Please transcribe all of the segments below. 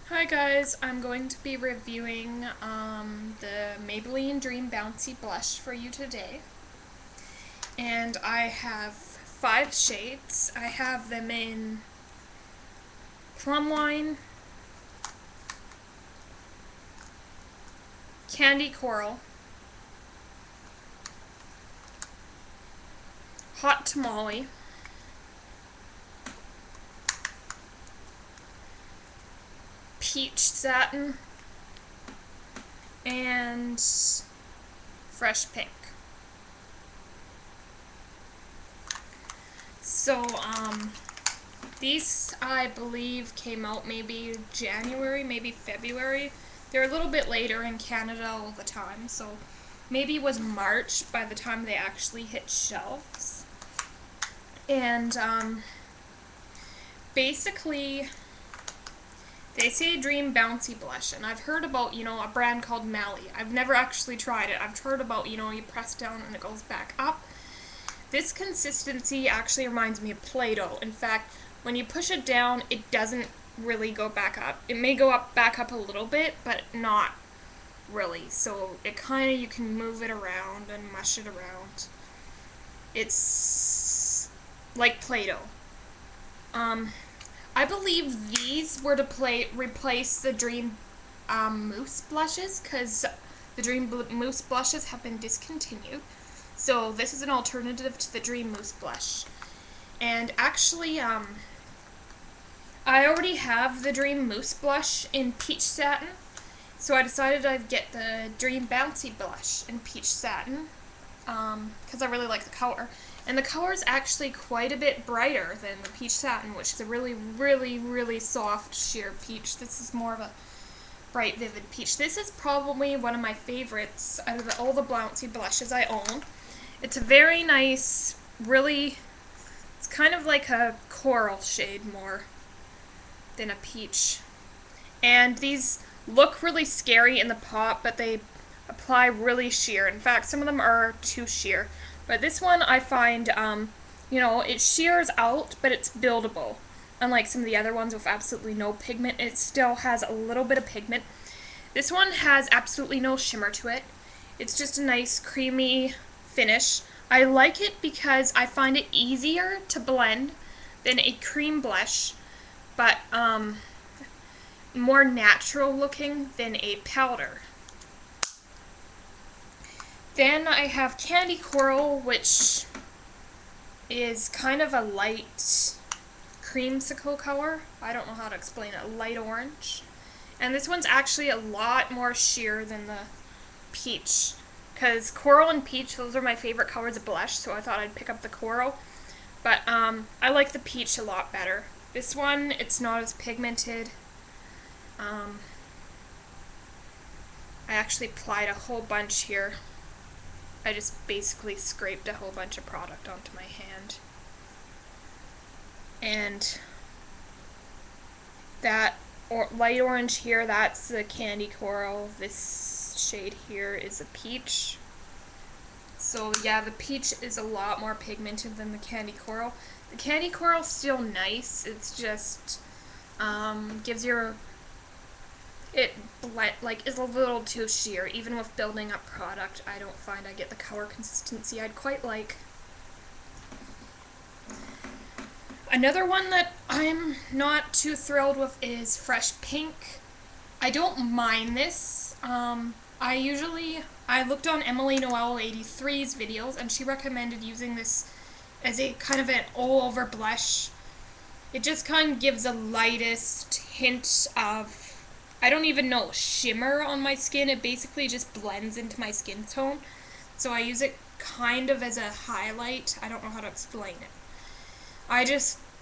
Hi guys, I'm going to be reviewing the Maybelline Dream Bouncy Blush for you today. And I have 5 shades. I have them in Plum Wine, Candy Coral, Hot Tamale, Peach Satin, and Fresh Pink. So, these, I believe, came out maybe January, maybe February. They're a little bit later in Canada all the time, so maybe it was March by the time they actually hit shelves. And, basically, they say Dream Bouncy Blush, and I've heard about, a brand called Mally. I've never actually tried it. I've heard about, you press down and it goes back up. This consistency actually reminds me of Play-Doh. In fact, when you push it down, it doesn't really go back up. It may go back up a little bit, but not really. So it kind of, you can move it around and mush it around. It's like Play-Doh. I believe these were to replace the Dream Mousse blushes, because the Dream Mousse blushes have been discontinued. So this is an alternative to the Dream Mousse blush. And actually, I already have the Dream Mousse blush in Peach Satin, so I decided I'd get the Dream Bouncy blush in Peach Satin, because I really like the color. And the color is actually quite a bit brighter than the Peach Satin, which is a really, really, really soft sheer peach. This is more of a bright, vivid peach. This is probably one of my favorites out of all the bouncy blushes I own. It's a very nice, really, it's kind of like a coral shade more than a peach. And these look really scary in the pot, but they apply really sheer. In fact, some of them are too sheer. But this one I find, it shears out, but it's buildable. Unlike some of the other ones with absolutely no pigment, it still has a little bit of pigment. This one has absolutely no shimmer to it. It's just a nice creamy finish. I like it because I find it easier to blend than a cream blush, but more natural looking than a powder. Then I have Candy Coral, which is kind of a light creamsicle color. I don't know how to explain it. Light orange. And this one's actually a lot more sheer than the peach, because coral and peach, those are my favorite colors of blush, so I thought I'd pick up the coral. But I like the peach a lot better. This one, it's not as pigmented. I actually applied a whole bunch here. I just basically scraped a whole bunch of product onto my hand. And that light orange here, that's the Candy Coral. This shade here is a peach. So yeah, the peach is a lot more pigmented than the Candy Coral. The Candy Coral's still nice. It's just gives your is a little too sheer. Even with building up product, I don't find I get the color consistency I'd quite like. Another one that I'm not too thrilled with is Fresh Pink. I don't mind this. I looked on Emily Noel 83's videos, and she recommended using this as a kind of an all-over blush. It just kind of gives the lightest hint of, I don't even know, shimmer on my skin. It basically just blends into my skin tone. So I use it kind of as a highlight. I don't know how to explain it.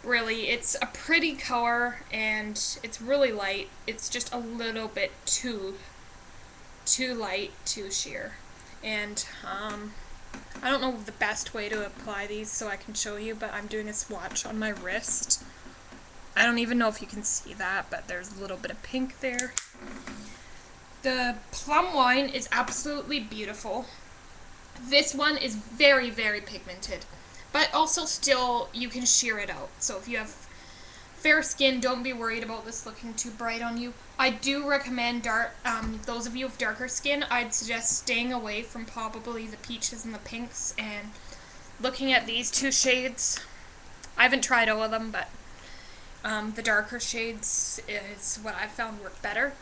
It's a pretty color, and it's really light. It's just a little bit too light, too sheer. And I don't know the best way to apply these so I can show you, but I'm doing a swatch on my wrist. I don't even know if you can see that, but there's a little bit of pink there. The Plum Wine is absolutely beautiful. This one is very, very pigmented, but also still you can sheer it out. So if you have fair skin, don't be worried about this looking too bright on you. I do recommend those of you with darker skin, I'd suggest staying away from probably the peaches and the pinks and looking at these two shades. I haven't tried all of them, but the darker shades is what I've found work better.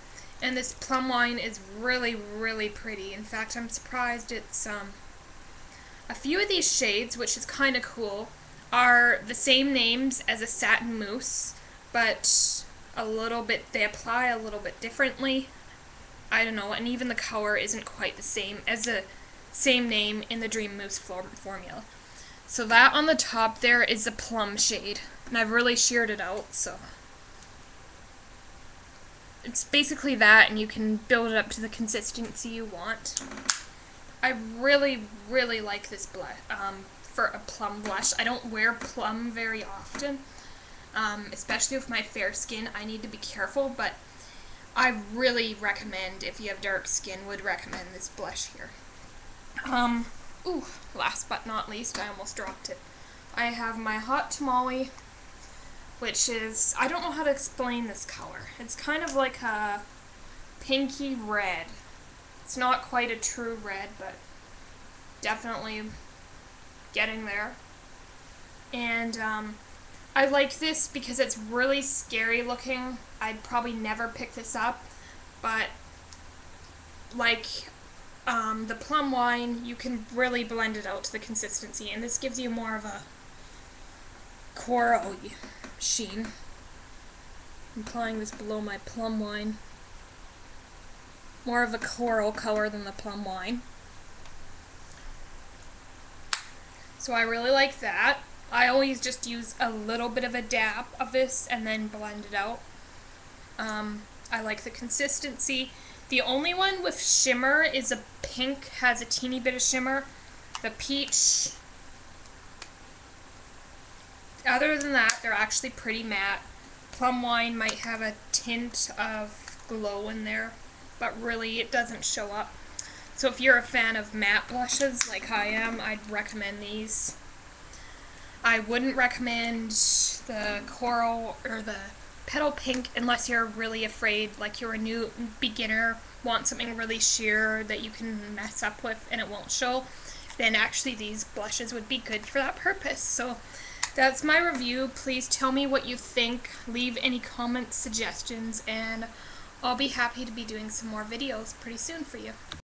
And this plum wine is really, really pretty. In fact, I'm surprised it's a few of these shades, which is kind of cool, are the same names as a satin mousse, but they apply a little bit differently. I don't know, and even the color isn't quite the same as the same name in the Dream Mousse formula. So that on the top there is the plum shade, and I've really sheared it out, so it's basically that, and you can build it up to the consistency you want. I really, really like this blush for a plum blush. I don't wear plum very often, especially with my fair skin. I need to be careful, but I really recommend, if you have dark skin, would recommend this blush here. Ooh, last but not least, I almost dropped it. I have my hot tamale, which is, I don't know how to explain this color. It's kind of like a pinky red. It's not quite a true red, but definitely getting there. And I like this because it's really scary looking. I'd probably never pick this up, but like the plum wine, you can really blend it out to the consistency, and this gives you more of a coral-y sheen. I'm applying this below my plum wine. More of a coral color than the plum wine. So I really like that. I always just use a little bit of a dab of this and then blend it out. I like the consistency. The only one with shimmer is a pink, has a teeny bit of shimmer. The peach, other than that, they're actually pretty matte. Plum wine might have a tint of glow in there, but really it doesn't show up. So if you're a fan of matte blushes like I am, I'd recommend these. I wouldn't recommend the coral or the petal pink unless you're really afraid, like you're a new beginner, want something really sheer that you can mess up with and it won't show. Then actually these blushes would be good for that purpose. So that's my review. Please tell me what you think. Leave any comments, suggestions, and I'll be happy to be doing some more videos pretty soon for you.